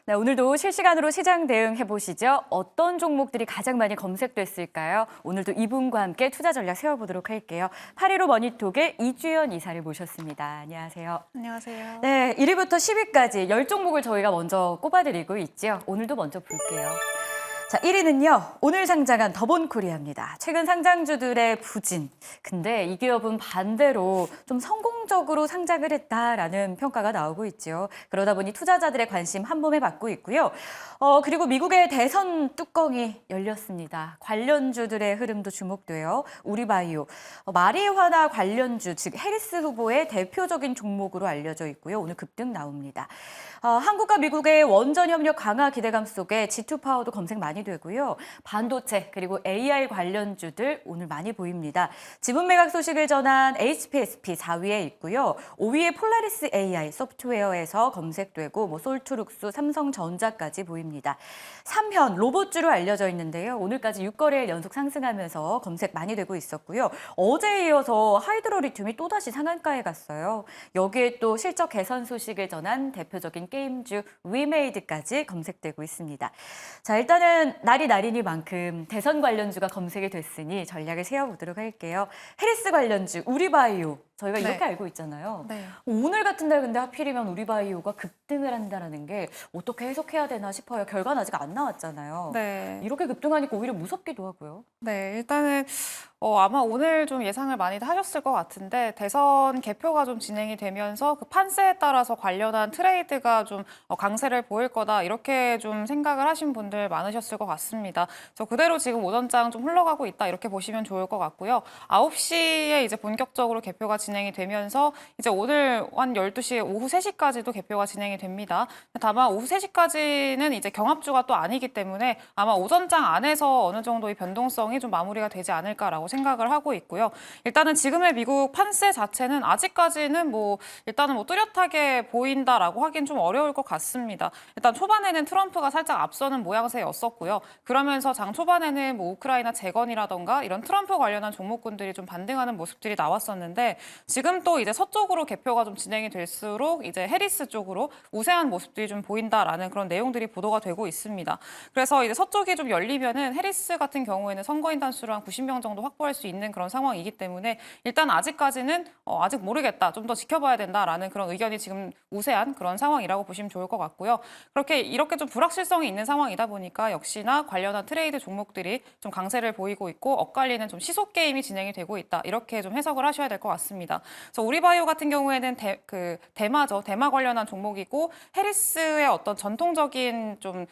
네, 오늘도 실시간으로 시장 대응해 보시죠. 어떤 종목들이 가장 많이 검색됐을까요? 오늘도 이분과 함께 투자 전략 세워보도록 할게요. 815 머니톡의 이주연 이사를 모셨습니다. 안녕하세요. 안녕하세요. 네, 1위부터 10위까지 10종목을 저희가 먼저 꼽아드리고 있죠. 오늘도 먼저 볼게요. 자, 1위는요. 오늘 상장한 더본코리아입니다. 최근 상장주들의 부진. 근데 이 기업은 반대로 좀 성공적으로 상장을 했다라는 평가가 나오고 있죠. 그러다 보니 투자자들의 관심 한 몸에 받고 있고요. 그리고 미국의 대선 뚜껑이 열렸습니다. 관련주들의 흐름도 주목돼요. 우리바이오, 마리화나 관련주, 즉 해리스 후보의 대표적인 종목으로 알려져 있고요. 오늘 급등 나옵니다. 한국과 미국의 원전 협력 강화 기대감 속에 G2파워도 검색 많이 되고요. 반도체 그리고 AI 관련주들 오늘 많이 보입니다. 지분 매각 소식을 전한 HPSP 4위에 있고요. 5위에 폴라리스 AI 소프트웨어에서 검색되고 솔트룩스, 삼성전자까지 보입니다. 삼현 로봇주로 알려져 있는데요. 오늘까지 6거래일 연속 상승하면서 검색 많이 되고 있었고요. 어제에 이어서 하이드로리튬이 또다시 상한가에 갔어요. 여기에 또 실적 개선 소식을 전한 대표적인 게임주 위메이드까지 검색되고 있습니다. 자, 일단은 날이 날이니만큼 대선 관련주가 검색이 됐으니 전략을 세워보도록 할게요. 해리스 관련주 우리바이오 저희가 이렇게 네. 알고 있잖아요. 네. 오늘 같은 날 근데 하필이면 우리바이오가 급등을 한다는 게 어떻게 해석해야 되나 싶어요. 결과는 아직 안 나왔잖아요. 네. 이렇게 급등하니까 오히려 무섭기도 하고요. 네, 일단은 아마 오늘 좀 예상을 많이 하셨을 것 같은데 대선 개표가 좀 진행이 되면서 그 판세에 따라서 관련한 트레이드가 좀 강세를 보일 거다 이렇게 좀 생각을 하신 분들 많으셨을 것 같습니다. 그래서 그대로 지금 오전장 좀 흘러가고 있다 이렇게 보시면 좋을 것 같고요. 9시에 이제 본격적으로 개표가 진행이 되면서 이제 오늘 한 12시 오후 3시까지도 개표가 진행이 됩니다. 다만 오후 3시까지는 이제 경합주가 또 아니기 때문에 아마 오전장 안에서 어느 정도의 변동성이 좀 마무리가 되지 않을까라고 생각을 하고 있고요. 일단은 지금의 미국 판세 자체는 아직까지는 일단은 뚜렷하게 보인다라고 하긴 좀 어려울 것 같습니다. 일단 초반에는 트럼프가 살짝 앞서는 모양새였었고요. 그러면서 장 초반에는 우크라이나 재건이라던가 이런 트럼프 관련한 종목군들이 좀 반등하는 모습들이 나왔었는데 지금 또 이제 서쪽으로 개표가 좀 진행이 될수록 이제 해리스 쪽으로 우세한 모습들이 좀 보인다라는 그런 내용들이 보도가 되고 있습니다. 그래서 이제 서쪽이 좀 열리면은 해리스 같은 경우에는 선거인 단수를 한 90명 정도 확보할 수 있는 그런 상황이기 때문에 일단 아직까지는 아직 모르겠다. 좀 더 지켜봐야 된다라는 그런 의견이 지금 우세한 그런 상황이라고 보시면 좋을 것 같고요. 이렇게 좀 불확실성이 있는 상황이다 보니까 역시나 관련한 트레이드 종목들이 좀 강세를 보이고 있고 엇갈리는 좀 시속 게임이 진행이 되고 있다. 이렇게 좀 해석을 하셔야 될 것 같습니다. 그래서 우리바이오 같은 경우에는 대마 관련한 종목이고 해리스의 어떤 전통적인 좀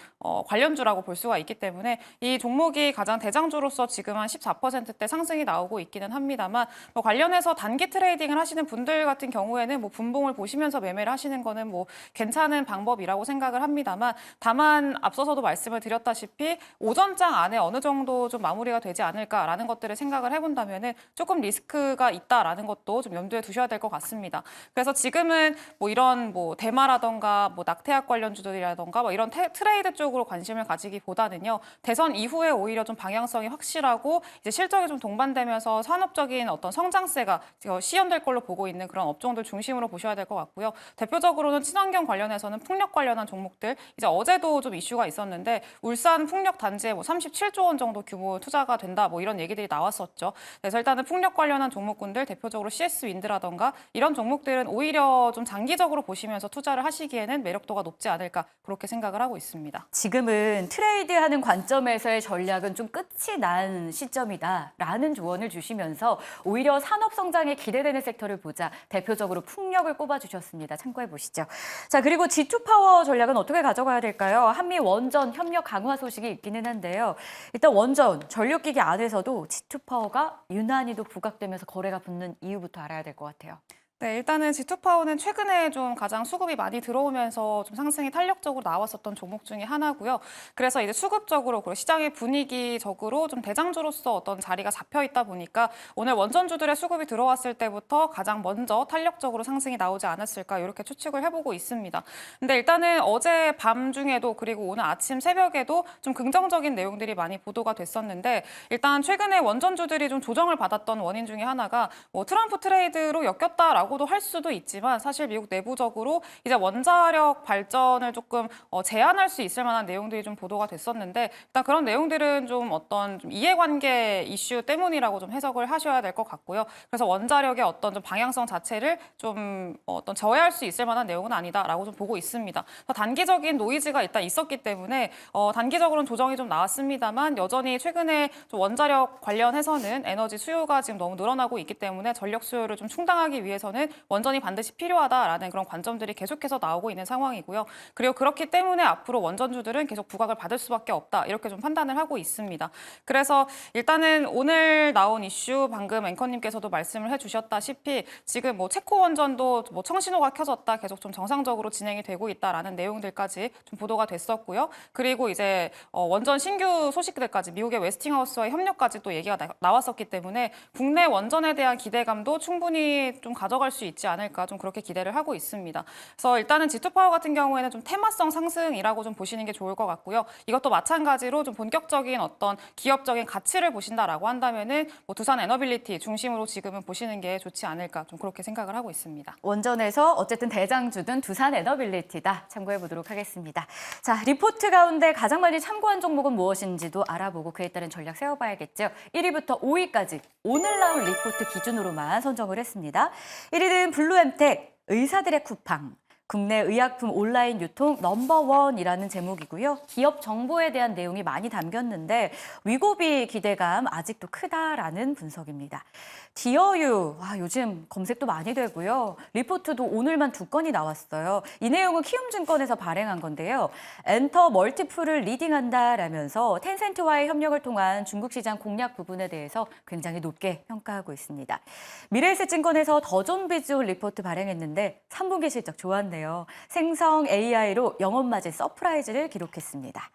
관련주라고 볼 수가 있기 때문에 이 종목이 가장 대장주로서 지금 한 14%대 상승이 나오고 있기는 합니다만 관련해서 단기 트레이딩을 하시는 분들 같은 경우에는 분봉을 보시면서 매매를 하시는 거는 괜찮은 방법이라고 생각을 합니다만 다만 앞서서도 말씀을 드렸다시피 오전장 안에 어느 정도 좀 마무리가 되지 않을까라는 것들을 생각을 해본다면은 조금 리스크가 있다라는 것도 좀 염두에 두셔야 될 것 같습니다. 그래서 지금은 이런 대마라던가 낙태약 관련주들이라던가 이런 트레이드 쪽으로 관심을 가지기보다는요 대선 이후에 오히려 좀 방향성이 확실하고 이제 실적이 좀 동반되면서 산업적인 어떤 성장세가 시현될 걸로 보고 있는 그런 업종들 중심으로 보셔야 될 것 같고요. 대표적으로는 친환경 관련해서는 풍력 관련한 종목들 이제 어제도 좀 이슈가 있었는데 울산 풍력 단지에 37조 원 정도 규모 투자가 된다 이런 얘기들이 나왔었죠. 그래서 일단은 풍력 관련한 종목군들 대표적으로 CS 윈드라던가 이런 종목들은 오히려 좀 장기적으로 보시면서 투자를 하시기에는 매력도가 높지 않을까 그렇게 생각을 하고 있습니다. 지금은 트레이드하는 관점에서의 전략은 좀 끝이 난 시점이다라는 조언을 주시면서 오히려 산업 성장에 기대되는 섹터를 보자 대표적으로 풍력을 꼽아주셨습니다. 참고해 보시죠. 자, 그리고 G2파워 전략은 어떻게 가져가야 될까요? 한미 원전 협력 강화 소식이 있기는 한데요. 일단 원전 전력기기 안에서도 G2파워가 유난히도 부각되면서 거래가 붙는 이유부터 알아야 될 것 같아요. 네, 일단은 G2파워는 최근에 좀 가장 수급이 많이 들어오면서 좀 상승이 탄력적으로 나왔었던 종목 중에 하나고요. 그래서 이제 수급적으로 그리고 시장의 분위기적으로 좀 대장주로서 어떤 자리가 잡혀 있다 보니까 오늘 원전주들의 수급이 들어왔을 때부터 가장 먼저 탄력적으로 상승이 나오지 않았을까 이렇게 추측을 해보고 있습니다. 근데 일단은 어제 밤 중에도 그리고 오늘 아침 새벽에도 좀 긍정적인 내용들이 많이 보도가 됐었는데 일단 최근에 원전주들이 좀 조정을 받았던 원인 중에 하나가 트럼프 트레이드로 엮였다라고 없다라고도 할 수도 있지만 사실 미국 내부적으로 이제 원자력 발전을 조금 제한할 수 있을 만한 내용들이 좀 보도가 됐었는데 일단 그런 내용들은 좀 어떤 좀 이해관계 이슈 때문이라고 좀 해석을 하셔야 될 것 같고요. 그래서 원자력의 어떤 좀 방향성 자체를 좀 어떤 저해할 수 있을 만한 내용은 아니다라고 좀 보고 있습니다. 단기적인 노이즈가 일단 있었기 때문에 단기적으로는 조정이 좀 나왔습니다만 여전히 최근에 좀 원자력 관련해서는 에너지 수요가 지금 너무 늘어나고 있기 때문에 전력 수요를 좀 충당하기 위해서는 원전이 반드시 필요하다라는 그런 관점들이 계속해서 나오고 있는 상황이고요. 그리고 그렇기 때문에 앞으로 원전주들은 계속 부각을 받을 수밖에 없다 이렇게 좀 판단을 하고 있습니다. 그래서 일단은 오늘 나온 이슈 방금 앵커님께서도 말씀을 해주셨다시피 지금 뭐 체코 원전도 뭐 청신호가 켜졌다 계속 좀 정상적으로 진행이 되고 있다라는 내용들까지 좀 보도가 됐었고요. 그리고 이제 원전 신규 소식들까지 미국의 웨스팅하우스와의 협력까지 또 얘기가 나왔었기 때문에 국내 원전에 대한 기대감도 충분히 좀 가져갈 수 있지 않을까 좀 그렇게 기대를 하고 있습니다. 그래서 일단은 G2파워 같은 경우에는 좀 테마성 상승이라고 좀 보시는 게 좋을 것 같고요. 이것도 마찬가지로 좀 본격적인 어떤 기업적인 가치를 보신다라고 한다면은 뭐 두산 에너빌리티 중심으로 지금은 보시는 게 좋지 않을까 좀 그렇게 생각을 하고 있습니다. 원전에서 어쨌든 대장주는 두산 에너빌리티다. 참고해 보도록 하겠습니다. 자, 리포트 가운데 가장 많이 참고한 종목은 무엇인지도 알아보고 그에 따른 전략 세워봐야겠죠. 1위부터 5위까지 오늘 나온 리포트 기준으로만 선정을 했습니다. 1위는 블루엠텍, 의사들의 쿠팡. 국내 의약품 온라인 유통 넘버원이라는 제목이고요. 기업 정보에 대한 내용이 많이 담겼는데 위고비 기대감 아직도 크다라는 분석입니다. 디어유, 요즘 검색도 많이 되고요. 리포트도 오늘만 2건이 나왔어요. 이 내용은 키움증권에서 발행한 건데요. 엔터 멀티플을 리딩한다라면서 텐센트와의 협력을 통한 중국 시장 공략 부분에 대해서 굉장히 높게 평가하고 있습니다. 미래에셋증권에서 더존비즈 리포트 발행했는데 3분기 실적 좋았네요. 생성 AI로 영업마진 서프라이즈를 기록했습니다.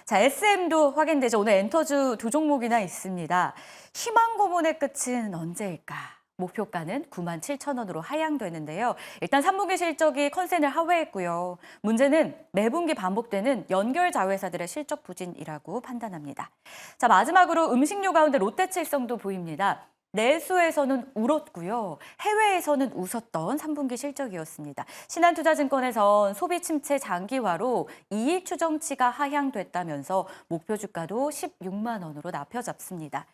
자, SM도 확인되죠. 오늘 엔터주 2종목이나 있습니다. 희망 고문의 끝은 언제일까? 목표가는 97,000원으로 하향되는데요. 일단 3분기 실적이 컨센을 하회했고요. 문제는 매분기 반복되는 연결 자회사들의 실적 부진이라고 판단합니다. 자, 마지막으로 음식료 가운데 롯데칠성도 보입니다. 내수에서는 울었고요. 해외에서는 웃었던 3분기 실적이었습니다. 신한투자증권에선 소비 침체 장기화로 이익 추정치가 하향됐다면서 목표 주가도 16만 원으로 낮춰잡습니다.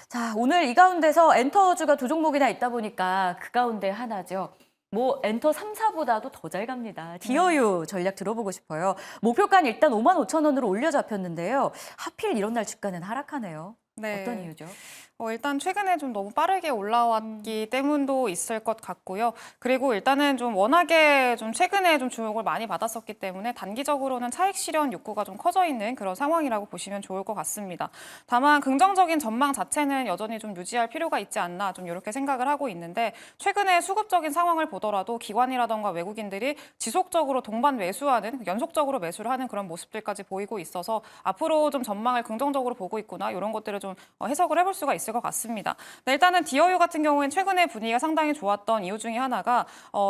자, 오늘 이 가운데서 엔터주가 2종목이나 있다 보니까 그 가운데 하나죠. 뭐 엔터 3사보다도 더 잘 갑니다. 디어유 전략 들어보고 싶어요. 목표가는 일단 55,000원으로 올려 잡혔는데요. 하필 이런 날 주가는 하락하네요. 네. 어떤 이유죠? 일단 최근에 좀 너무 빠르게 올라왔기 때문도 있을 것 같고요. 그리고 일단은 좀 워낙에 좀 최근에 좀 주목을 많이 받았었기 때문에 단기적으로는 차익 실현 욕구가 좀 커져 있는 그런 상황이라고 보시면 좋을 것 같습니다. 다만 긍정적인 전망 자체는 여전히 좀 유지할 필요가 있지 않나 좀 이렇게 생각을 하고 있는데 최근에 수급적인 상황을 보더라도 기관이라던가 외국인들이 지속적으로 동반 매수하는 연속적으로 매수를 하는 그런 모습들까지 보이고 있어서 앞으로 좀 전망을 긍정적으로 보고 있구나 이런 것들을 좀 해석을 해볼 수가 있을 것 같습니다. 네, 일단은 디어유 같은 경우에는 최근에 분위기가 상당히 좋았던 이유 중에 하나가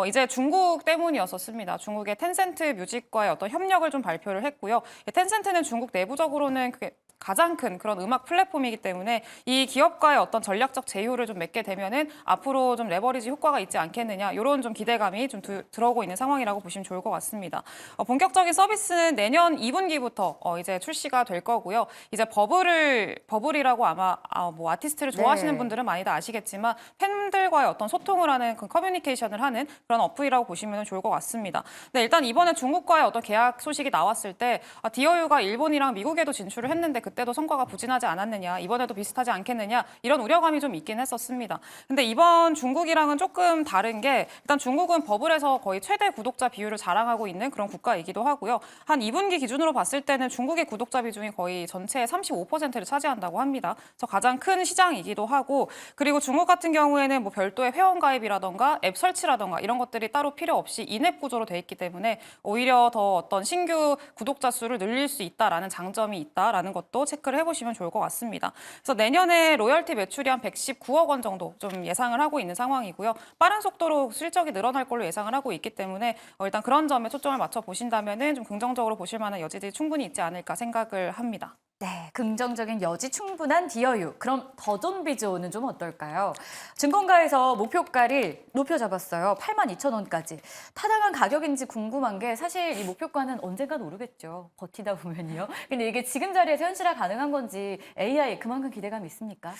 이제 중국 때문이었었습니다. 중국의 텐센트 뮤직과의 어떤 협력을 좀 발표를 했고요. 텐센트는 중국 내부적으로는 가장 큰 그런 음악 플랫폼이기 때문에 이 기업과의 어떤 전략적 제휴를 좀 맺게 되면은 앞으로 좀 레버리지 효과가 있지 않겠느냐 이런 좀 기대감이 좀 들어오고 있는 상황이라고 보시면 좋을 것 같습니다. 본격적인 서비스는 내년 2분기부터 이제 출시가 될 거고요. 이제 버블이라고 아마 뭐 아티스트를 좋아하시는 네. 분들은 많이 다 아시겠지만 팬들과의 어떤 소통을 하는 그 커뮤니케이션을 하는 그런 어플이라고 보시면 좋을 것 같습니다. 네, 일단 이번에 중국과의 어떤 계약 소식이 나왔을 때 디어유가 일본이랑 미국에도 진출을 했는데 그때도 성과가 부진하지 않았느냐, 이번에도 비슷하지 않겠느냐 이런 우려감이 좀 있긴 했었습니다. 근데 이번 중국이랑은 조금 다른 게 일단 중국은 버블에서 거의 최대 구독자 비율을 자랑하고 있는 그런 국가이기도 하고요. 한 2분기 기준으로 봤을 때는 중국의 구독자 비중이 거의 전체의 35%를 차지한다고 합니다. 그래서 가장 큰 시장이기도 하고 그리고 중국 같은 경우에는 뭐 별도의 회원 가입이라던가 앱 설치라던가 이런 것들이 따로 필요 없이 인앱 구조로 돼 있기 때문에 오히려 더 어떤 신규 구독자 수를 늘릴 수 있다라는 장점이 있다라는 것도 체크를 해보시면 좋을 것 같습니다. 그래서 내년에 로열티 매출이 한 119억 원 정도 좀 예상을 하고 있는 상황이고요. 빠른 속도로 실적이 늘어날 걸로 예상을 하고 있기 때문에 일단 그런 점에 초점을 맞춰 보신다면은 좀 긍정적으로 보실 만한 여지들이 충분히 있지 않을까 생각을 합니다. 네, 긍정적인 여지 충분한 디어유. 그럼 더존비즈오는 좀 어떨까요? 증권가에서 목표가를 높여 잡았어요. 82,000원까지. 타당한 가격인지 궁금한 게 사실 이 목표가는 언젠간 오르겠죠. 버티다 보면요. 근데 이게 지금 자리에서 현실화 가능한 건지 AI 그만큼 기대감이 있습니까?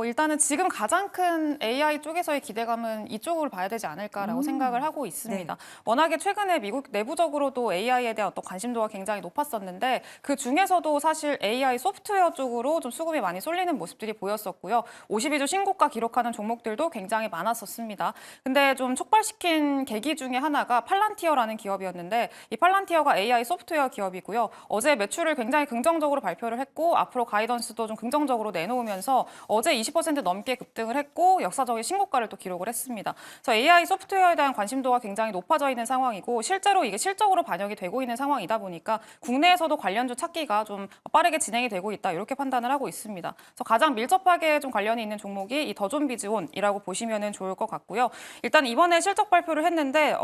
일단은 지금 가장 큰 AI 쪽에서의 기대감은 이쪽으로 봐야 되지 않을까라고 생각을 하고 있습니다. 워낙에 최근에 미국 내부적으로도 AI에 대한 어떤 관심도가 굉장히 높았었는데 그 중에서도 사실 AI 소프트웨어 쪽으로 좀 수급이 많이 쏠리는 모습들이 보였었고요. 52주 신고가 기록하는 종목들도 굉장히 많았었습니다. 근데 좀 촉발시킨 계기 중에 하나가 팔란티어라는 기업이었는데 이 팔란티어가 AI 소프트웨어 기업이고요. 어제 매출을 굉장히 긍정적으로 발표를 했고 앞으로 가이던스도 좀 긍정적으로 내놓으면서 어제 20% 넘게 급등을 했고 역사적인 신고가를 또 기록을 했습니다. 그래서 AI 소프트웨어에 대한 관심도가 굉장히 높아져 있는 상황이고 실제로 이게 실적으로 반영이 되고 있는 상황이다 보니까 국내에서도 관련주 찾기가 좀 빠르게 진행이 되고 있다 이렇게 판단을 하고 있습니다. 그래서 가장 밀접하게 좀 관련이 있는 종목이 이 더존비즈온이라고 보시면 좋을 것 같고요. 일단 이번에 실적 발표를 했는데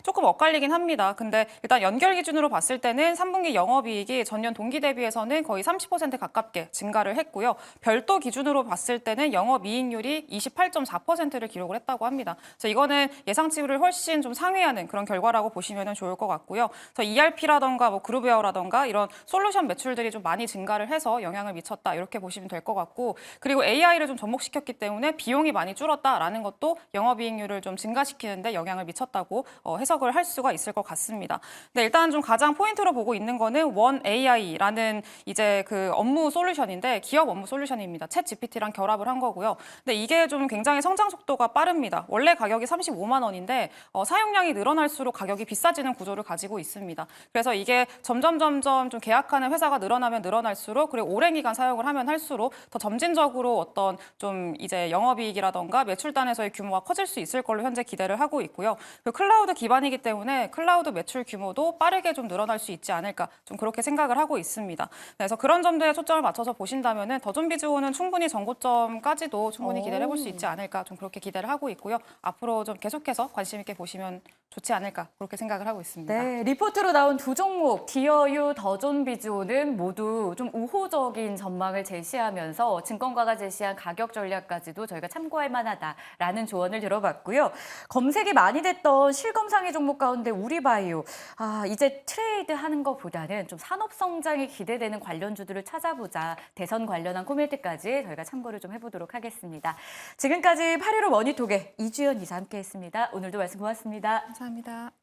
조금 엇갈리긴 합니다. 근데 일단 연결 기준으로 봤을 때는 3분기 영업이익이 전년 동기 대비해서는 거의 30% 가깝게 증가를 했고요. 별도 기준으로 봤을 때는 영업이익률이 28.4%를 기록을 했다고 합니다. 그래서 이거는 예상치를 훨씬 좀 상회하는 그런 결과라고 보시면 좋을 것 같고요. 그래서 ERP라던가 뭐 그룹웨어라던가 이런 솔루션 매출들이 좀 많이 증가를 해서 영향을 미쳤다 이렇게 보시면 될 것 같고 그리고 AI를 좀 접목시켰기 때문에 비용이 많이 줄었다라는 것도 영업이익률을 좀 증가시키는데 영향을 미쳤다고 해석을 할 수가 있을 것 같습니다. 근데 일단 좀 가장 포인트로 보고 있는 거는 원 AI라는 이제 그 업무 솔루션인데 기업 업무 솔루션입니다. 챗 GPT랑 결합을 한 거고요. 근데 이게 좀 굉장히 성장 속도가 빠릅니다. 원래 가격이 35만 원인데 사용량이 늘어날수록 가격이 비싸지는 구조를 가지고 있습니다. 그래서 이게 점점 좀 계약하는 회사가 늘어나면 늘어날수록 그리고 오랜 기간 사용을 하면 할수록 더 점진적으로 어떤 좀 이제 영업이익이라던가 매출단에서의 규모가 커질 수 있을 걸로 현재 기대를 하고 있고요. 그리고 클라우드 기반이기 때문에 클라우드 매출 규모도 빠르게 좀 늘어날 수 있지 않을까 좀 그렇게 생각을 하고 있습니다. 그래서 그런 점들에 초점을 맞춰서 보신다면은 더존비즈오는 충분히 전고점까지도 충분히 기대를 해볼 수 있지 않을까 좀 그렇게 기대를 하고 있고요. 앞으로 좀 계속해서 관심 있게 보시면 좋지 않을까 그렇게 생각을 하고 있습니다. 네, 리포트로 나온 두 종목 디어유, 더존비즈오는 모두 좀 우호적인 전망을 제시하면서 증권가가 제시한 가격 전략까지도 저희가 참고할 만하다라는 조언을 들어봤고요. 검색이 많이 됐던 실검상의 종목 가운데 우리바이오, 이제 트레이드 하는 것보다는 좀 산업 성장이 기대되는 관련주들을 찾아보자. 대선 관련한 코멘트까지 저희가 참고를 좀 해보도록 하겠습니다. 지금까지 8.15 머니톡의 이주연 이사 함께했습니다. 오늘도 말씀 고맙습니다. 감사합니다.